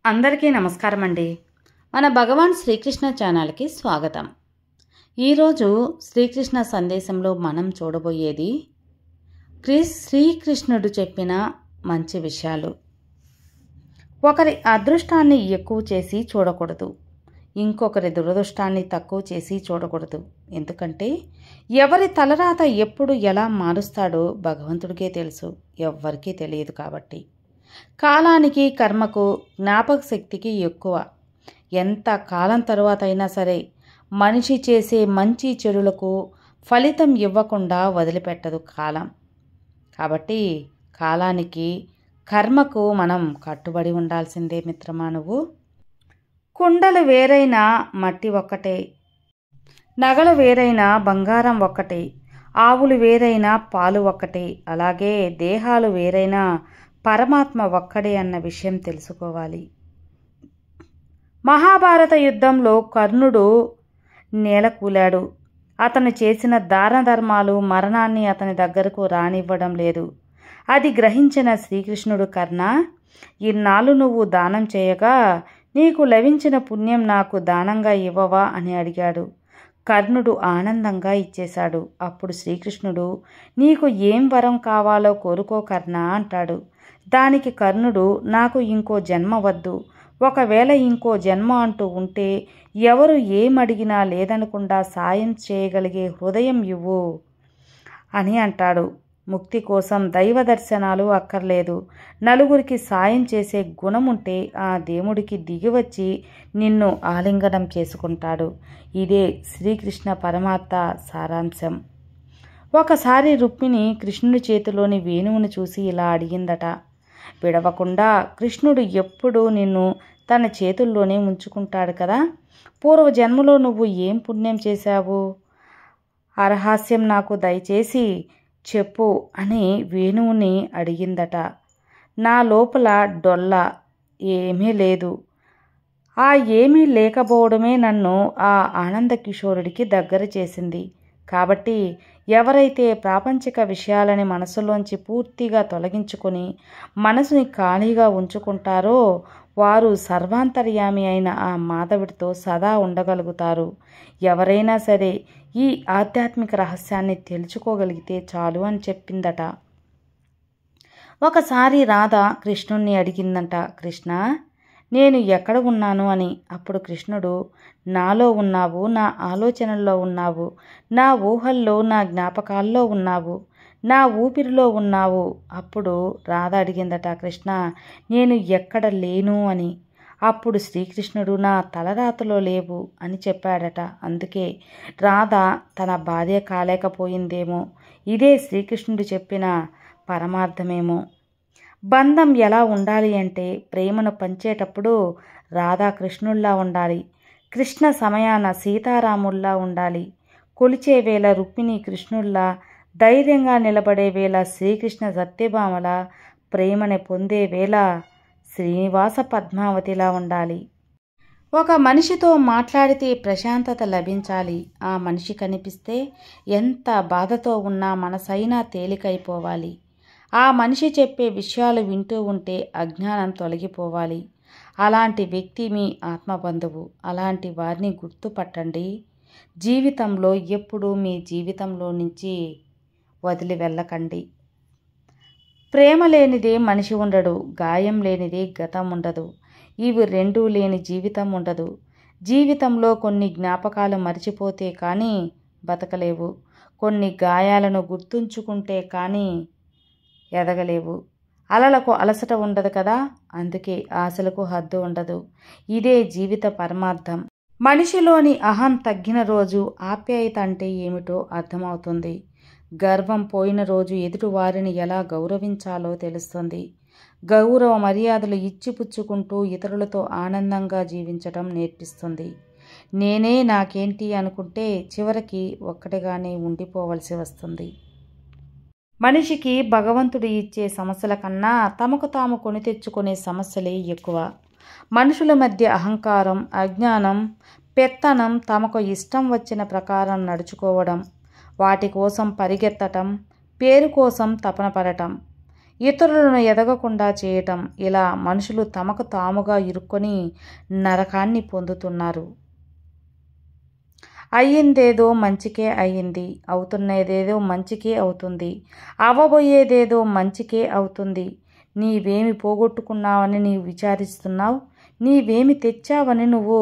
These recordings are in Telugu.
అందరికీ నమస్కారం అండి. మన భగవాన్ శ్రీకృష్ణ ఛానల్కి స్వాగతం. ఈరోజు శ్రీకృష్ణ సందేశంలో మనం చూడబోయేది శ్రీకృష్ణుడు చెప్పిన మంచి విషయాలు. ఒకరి అదృష్టాన్ని ఎక్కువ చేసి చూడకూడదు, ఇంకొకరి దురదృష్టాన్ని తక్కువ చేసి చూడకూడదు. ఎందుకంటే ఎవరి తలరాత ఎప్పుడు ఎలా మారుస్తాడో భగవంతుడికే తెలుసు, ఎవ్వరికీ తెలియదు. కాబట్టి కాలానికి కర్మకు జ్ఞాపక శక్తికి ఎక్కువ. ఎంత కాలం తరువాత అయినా సరే మనిషి చేసే మంచి చెడులకు ఫలితం ఇవ్వకుండా వదిలిపెట్టదు కాలం. కాబట్టి కాలానికి కర్మకు మనం కట్టుబడి ఉండాల్సిందే మిత్రమా. నువ్వు కుండలు వేరైనా మట్టి ఒక్కటే, నగలు వేరైనా బంగారం ఒక్కటే, ఆవులు వేరైనా పాలు ఒక్కటే, అలాగే దేహాలు వేరైనా పరమాత్మ ఒక్కడే అన్న విషయం తెలుసుకోవాలి. మహాభారత యుద్ధంలో కర్ణుడు నేలకూలాడు. అతను చేసిన దాన ధర్మాలు మరణాన్ని అతని దగ్గరకు రానివ్వడం లేదు. అది గ్రహించిన శ్రీకృష్ణుడు, కర్ణ, ఇన్నాళ్ళు నువ్వు దానం చేయగా నీకు లభించిన పుణ్యం నాకు దానంగా ఇవ్వవా అని అడిగాడు. కర్ణుడు ఆనందంగా ఇచ్చేశాడు. అప్పుడు శ్రీకృష్ణుడు, నీకు ఏం వరం కావాలో కోరుకో కర్ణ అంటాడు. దానికి కర్ణుడు, నాకు ఇంకో జన్మ వద్దు, ఒకవేళ ఇంకో జన్మ అంటూ ఉంటే ఎవరు ఏమడిగినా లేదనకుండా సాయం చేయగలిగే హృదయం ఇవ్వు అని అంటాడు. ముక్తి కోసం దైవ దర్శనాలు అక్కర్లేదు, నలుగురికి సాయం చేసే గుణం ఉంటే ఆ దేవుడికి దిగివచ్చి నిన్ను ఆలింగనం చేసుకుంటాడు. ఇదే శ్రీకృష్ణ పరమాత్మ సారాంశం. ఒకసారి రుక్మిణి కృష్ణుడి చేతిలోని వేణువును చూసి ఇలా అడిగిందట, విడవకుండా కృష్ణుడు ఎప్పుడూ నిన్ను తన చేతుల్లోనే ఉంచుకుంటాడు కదా, పూర్వజన్మలో నువ్వు ఏం పుణ్యం చేశావు? ఆ రహస్యం నాకు దయచేసి చెప్పు అని వేణువుని అడిగిందట. నా లోపల డొల్ల ఏమీ లేదు, ఆ ఏమీ లేకపోవడమే నన్ను ఆ ఆనంద కిషోరుడికి దగ్గర చేసింది. కాబట్టి ఎవరైతే ప్రాపంచిక విషయాలని మనసులోంచి పూర్తిగా తొలగించుకొని మనసుని ఖాళీగా ఉంచుకుంటారో వారు సర్వాంతర్యామి అయిన ఆ మాధవుడితో సదా ఉండగలుగుతారు. ఎవరైనా సరే ఈ ఆధ్యాత్మిక రహస్యాన్ని తెలుసుకోగలిగితే చాలు అని చెప్పిందట. ఒకసారి రాధ కృష్ణుణ్ణి అడిగిందంట, కృష్ణ, నేను ఎక్కడ ఉన్నాను అని. అప్పుడు కృష్ణుడు, నాలో ఉన్నావు, నా ఆలోచనల్లో ఉన్నావు, నా ఊహల్లో, నా జ్ఞాపకాల్లో ఉన్నావు, నా ఊపిరిలో ఉన్నావు. అప్పుడు రాధ అడిగిందట, కృష్ణ, నేను ఎక్కడ లేను అని. అప్పుడు శ్రీకృష్ణుడు, నా తలరాతలో లేవు అని చెప్పాడట. అందుకే రాధ తన భార్య కాలేకపోయిందేమో. ఇదే శ్రీకృష్ణుడు చెప్పిన పరమార్థమేమో. బంధం ఎలా ఉండాలి అంటే ప్రేమను పంచేటప్పుడు రాధాకృష్ణుల్లా ఉండాలి, కృష్ణ సమయాన సీతారాముల్లా ఉండాలి, కొలిచే వేళ రుక్మిణి కృష్ణుల్లా, ధైర్యంగా నిలబడే వేళ శ్రీకృష్ణ సత్యభామల, ప్రేమని పొందే వేళ శ్రీనివాస పద్మావతిలా ఉండాలి. ఒక మనిషితో మాట్లాడితే ప్రశాంతత లభించాలి. ఆ మనిషి కనిపిస్తే ఎంత బాధతో ఉన్నా మనసైనా తేలికైపోవాలి. ఆ మనిషి చెప్పే విషయాలు వింటూ ఉంటే అజ్ఞానం తొలగిపోవాలి. అలాంటి వ్యక్తి మీ ఆత్మబంధువు. అలాంటి వారిని గుర్తుపట్టండి. జీవితంలో ఎప్పుడూ మీ జీవితంలో నుంచి వదిలి వెళ్ళకండి. ప్రేమ లేనిదే మనిషి ఉండడు, గాయం లేనిదే గతం ఉండదు, ఇవి రెండూ లేని జీవితం ఉండదు. జీవితంలో కొన్ని జ్ఞాపకాలు మర్చిపోతే కానీ బతకలేవు, కొన్ని గాయాలను గుర్తుంచుకుంటే కానీ ఎదగలేవు. అలలకు అలసట ఉండదు కదా, అందుకే ఆశలకు హద్దు ఉండదు. ఇదే జీవిత పరమార్థం. మనిషిలోని అహం తగ్గిన రోజు ఆప్యాయత అంటే ఏమిటో అర్థమవుతుంది. గర్వం పోయిన రోజు ఎదుటి వారిని ఎలా గౌరవించాలో తెలుస్తుంది. గౌరవ మర్యాదలు ఇచ్చిపుచ్చుకుంటూ ఇతరులతో ఆనందంగా జీవించటం నేర్పిస్తుంది. నేనే నాకేంటి అనుకుంటే చివరికి ఒక్కటిగానే ఉండిపోవలసి వస్తుంది. మనిషికి భగవంతుడు ఇచ్చే సమస్యల కన్నా తమకు తాము కొని తెచ్చుకునే సమస్యలే ఎక్కువ. మనుషుల మధ్య అహంకారం, అజ్ఞానం, పెత్తనం, తమకు ఇష్టం వచ్చిన ప్రకారం నడుచుకోవడం, వాటి కోసం పరిగెత్తటం, పేరు కోసం తపన పడటం, ఇతరులను ఎదగకుండా చేయటం, ఇలా మనుషులు తమకు తాముగా ఇరుక్కొని నరకాన్ని పొందుతున్నారు. అయ్యిందేదో మంచికే అయ్యింది, అవుతున్నదేదో మంచికే అవుతుంది, అవ్వబోయేదేదో మంచికే అవుతుంది. నీవేమి పోగొట్టుకున్నావని నీవు విచారిస్తున్నావు? నీవేమి తెచ్చావని నువ్వు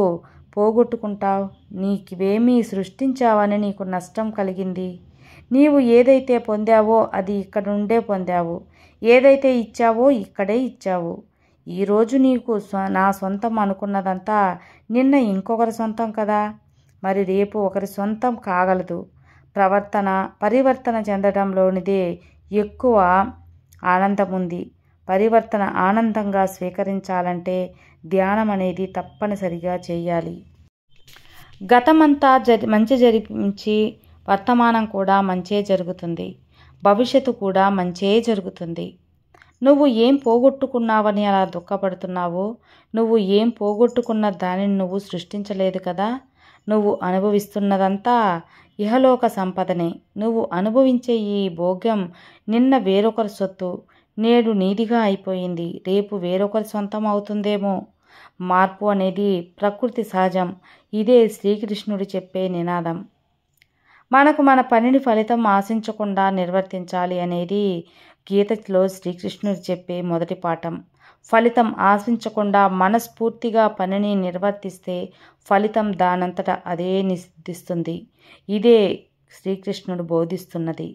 పోగొట్టుకుంటావు? నీవేమి సృష్టించావని నీకు నష్టం కలిగింది? నీవు ఏదైతే పొందావో అది ఇక్కడ నుండే పొందావు, ఏదైతే ఇచ్చావో ఇక్కడే ఇచ్చావు. ఈరోజు నీకు నా సొంతం అనుకున్నదంతా నిన్న ఇంకొకరి సొంతం కదా, మరి రేపు ఒకరి సొంతం కాగలదు. పరివర్తన చెందడంలోనిదే ఎక్కువ ఆనందం ఉంది. పరివర్తన ఆనందంగా స్వీకరించాలంటే ధ్యానం అనేది తప్పనిసరిగా చేయాలి. గతమంతా మంచి జరిపించి వర్తమానం కూడా మంచే జరుగుతుంది, భవిష్యత్తు కూడా మంచే జరుగుతుంది. నువ్వు ఏం పోగొట్టుకున్నావని అలా దుఃఖపడుతున్నావో, నువ్వు ఏం పోగొట్టుకున్న దానిని నువ్వు సృష్టించలేదు కదా. నువ్వు అనుభవిస్తున్నదంతా ఇహలోక సంపదనే. నువ్వు అనుభవించే ఈ భోగ్యం నిన్న వేరొకరి సొత్తు, నేడు నీదిగా అయిపోయింది, రేపు వేరొకరి సొంతం అవుతుందేమో. మార్పు అనేది ప్రకృతి సహజం. ఇదే శ్రీకృష్ణుడు చెప్పే నినాదం. మనకు మన పనిని ఫలితం ఆశించకుండా నిర్వర్తించాలి అనేది గీతలో శ్రీకృష్ణుడు చెప్పే మొదటి పాఠం. ఫలితం ఆశించకుండా మనస్ఫూర్తిగా పనిని నిర్వర్తిస్తే ఫలితం దానంతట అదే సిద్ధిస్తుంది. ఇదే శ్రీకృష్ణుడు బోధిస్తున్నది.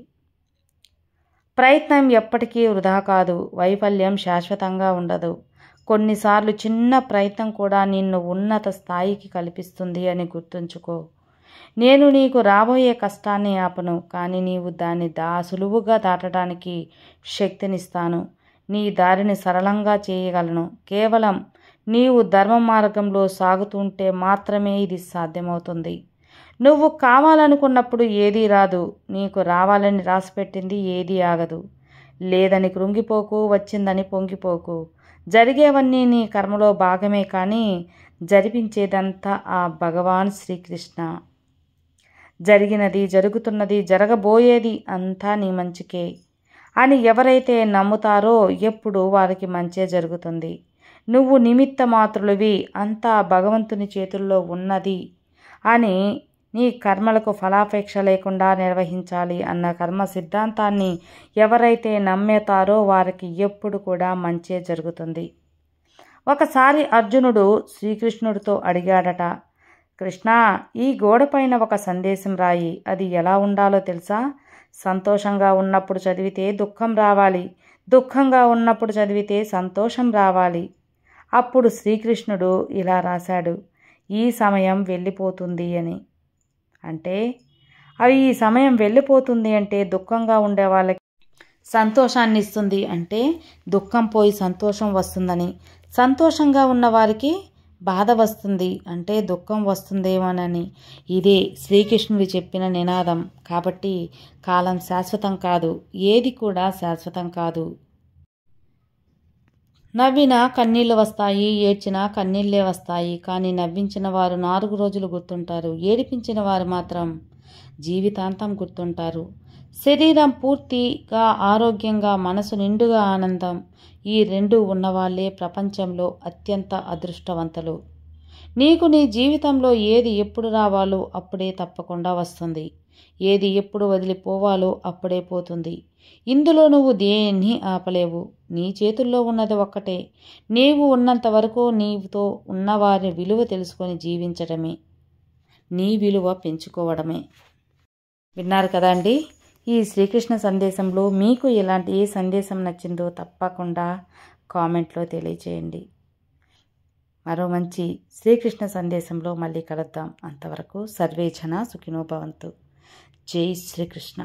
ప్రయత్నం ఎప్పటికీ వృధా కాదు, వైఫల్యం శాశ్వతంగా ఉండదు. కొన్నిసార్లు చిన్న ప్రయత్నం కూడా నిన్ను ఉన్నత స్థాయికి కల్పిస్తుంది అని గుర్తుంచుకో. నేను నీకు రాబోయే కష్టాన్ని ఆపను, కానీ నీవు దాన్ని సులువుగా దాటడానికి శక్తినిస్తాను. నీ దారిని సరళంగా చేయగలను. కేవలం నీవు ధర్మ మార్గంలో సాగుతుంటే మాత్రమే ఇది సాధ్యమవుతుంది. నువ్వు కావాలనుకున్నప్పుడు ఏదీ రాదు, నీకు రావాలని రాసిపెట్టింది ఏదీ ఆగదు. లేదని కృంగిపోకు, వచ్చిందని పొంగిపోకు. జరిగేవన్నీ నీ కర్మలో భాగమే, కానీ జరిపించేదంతా ఆ భగవాన్ శ్రీకృష్ణ. జరిగినది, జరుగుతున్నది, జరగబోయేది అంతా నీ మంచికే అని ఎవరైతే నమ్ముతారో ఎప్పుడు వారికి మంచే జరుగుతుంది. నువ్వు నిమిత్త మాత్రుడివి, అంతా భగవంతుని చేతుల్లో ఉన్నది అని నీ కర్మలకు ఫలాపేక్ష లేకుండా నిర్వహించాలి అన్న కర్మ సిద్ధాంతాన్ని ఎవరైతే నమ్ముతారో వారికి ఎప్పుడు కూడా మంచే జరుగుతుంది. ఒకసారి అర్జునుడు శ్రీకృష్ణుడితో అడిగాడట, కృష్ణ, ఈ గోడపైన ఒక సందేశం రాయి, అది ఎలా ఉండాలో తెలుసా? సంతోషంగా ఉన్నప్పుడు చదివితే దుఃఖం రావాలి, దుఃఖంగా ఉన్నప్పుడు చదివితే సంతోషం రావాలి. అప్పుడు శ్రీకృష్ణుడు ఇలా రాశాడు, ఈ సమయం వెళ్ళిపోతుంది అని. అంటే ఈ సమయం వెళ్ళిపోతుంది అంటే దుఃఖంగా ఉండే వాళ్ళకి సంతోషాన్ని ఇస్తుంది, అంటే దుఃఖం పోయి సంతోషం వస్తుందని. సంతోషంగా ఉన్నవారికి బాధ వస్తుంది, అంటే దుఃఖం వస్తుందేమోనని. ఇదే శ్రీకృష్ణుడు చెప్పిన నినాదం. కాబట్టి కాలం శాశ్వతం కాదు, ఏది కూడా శాశ్వతం కాదు. నవ్వినా కన్నీళ్ళు వస్తాయి, ఏడ్చినా కన్నీళ్ళే వస్తాయి. కానీ నవ్వించిన వారు 4 రోజులు గుర్తుంటారు, ఏడిపించిన వారు మాత్రం జీవితాంతం గుర్తుంటారు. శరీరం పూర్తిగా ఆరోగ్యంగా, మనసు నిండుగా ఆనందం, ఈ 2 ఉన్నవాళ్లే ప్రపంచంలో అత్యంత అదృష్టవంతులు. నీకు నీ జీవితంలో ఏది ఎప్పుడు రావాలో అప్పుడే తప్పకుండా వస్తుంది, ఏది ఎప్పుడు వదిలిపోవాలో అప్పుడే పోతుంది. ఇందులో నువ్వు దేన్ని ఆపలేవు. నీ చేతుల్లో ఉన్నది ఒక్కటే, నీవు ఉన్నంత వరకు నీవుతో ఉన్నవారి విలువ తెలుసుకొని జీవించడమే, నీ విలువ పెంచుకోవడమే. విన్నారు కదా అండి, ఈ శ్రీకృష్ణ సందేశంలో మీకు ఇలాంటి ఏ సందేశం నచ్చిందో తప్పకుండా కామెంట్లో తెలియచేయండి. మరో మంచి శ్రీకృష్ణ సందేశంలో మళ్ళీ కలుద్దాం. అంతవరకు సర్వే జన సుఖినో భవంతు. జై శ్రీకృష్ణ.